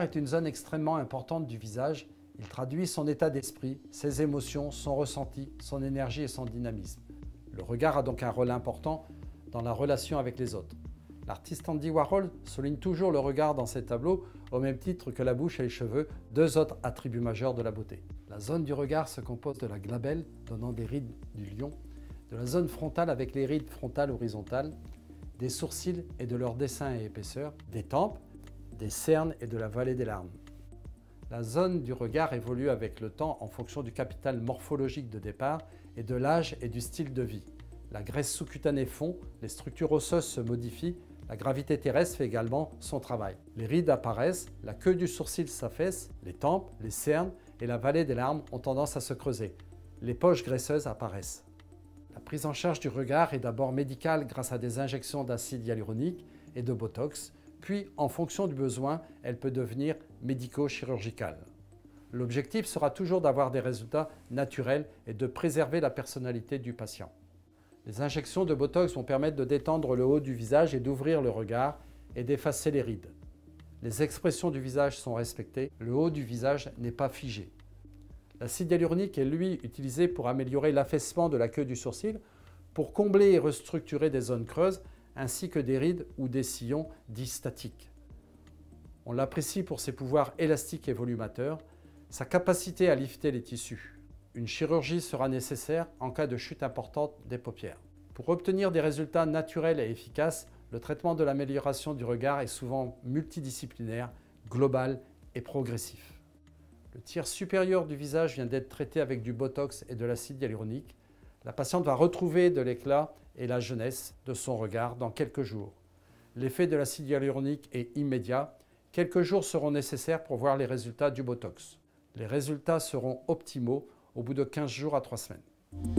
est une zone extrêmement importante du visage. Il traduit son état d'esprit, ses émotions, son ressenti, son énergie et son dynamisme. Le regard a donc un rôle important dans la relation avec les autres. L'artiste Andy Warhol souligne toujours le regard dans ses tableaux, au même titre que la bouche et les cheveux, deux autres attributs majeurs de la beauté. La zone du regard se compose de la glabelle, donnant des rides du lion, de la zone frontale avec les rides frontales horizontales, des sourcils et de leur dessin et épaisseur, des tempes, des cernes et de la vallée des larmes. La zone du regard évolue avec le temps en fonction du capital morphologique de départ et de l'âge et du style de vie. La graisse sous-cutanée fond, les structures osseuses se modifient, la gravité terrestre fait également son travail. Les rides apparaissent, la queue du sourcil s'affaisse, les tempes, les cernes et la vallée des larmes ont tendance à se creuser. Les poches graisseuses apparaissent. La prise en charge du regard est d'abord médicale grâce à des injections d'acide hyaluronique et de botox, puis en fonction du besoin, elle peut devenir médico-chirurgicale. L'objectif sera toujours d'avoir des résultats naturels et de préserver la personnalité du patient. Les injections de botox vont permettre de détendre le haut du visage et d'ouvrir le regard et d'effacer les rides. Les expressions du visage sont respectées, le haut du visage n'est pas figé. L'acide hyaluronique est lui utilisé pour améliorer l'affaissement de la queue du sourcil, pour combler et restructurer des zones creuses, ainsi que des rides ou des sillons dits statiques. On l'apprécie pour ses pouvoirs élastiques et volumateurs, sa capacité à lifter les tissus. Une chirurgie sera nécessaire en cas de chute importante des paupières. Pour obtenir des résultats naturels et efficaces, le traitement de l'amélioration du regard est souvent multidisciplinaire, global et progressif. Le tiers supérieur du visage vient d'être traité avec du botox et de l'acide hyaluronique. La patiente va retrouver de l'éclat et la jeunesse de son regard dans quelques jours. L'effet de l'acide hyaluronique est immédiat. Quelques jours seront nécessaires pour voir les résultats du botox. Les résultats seront optimaux au bout de 15 jours à 3 semaines.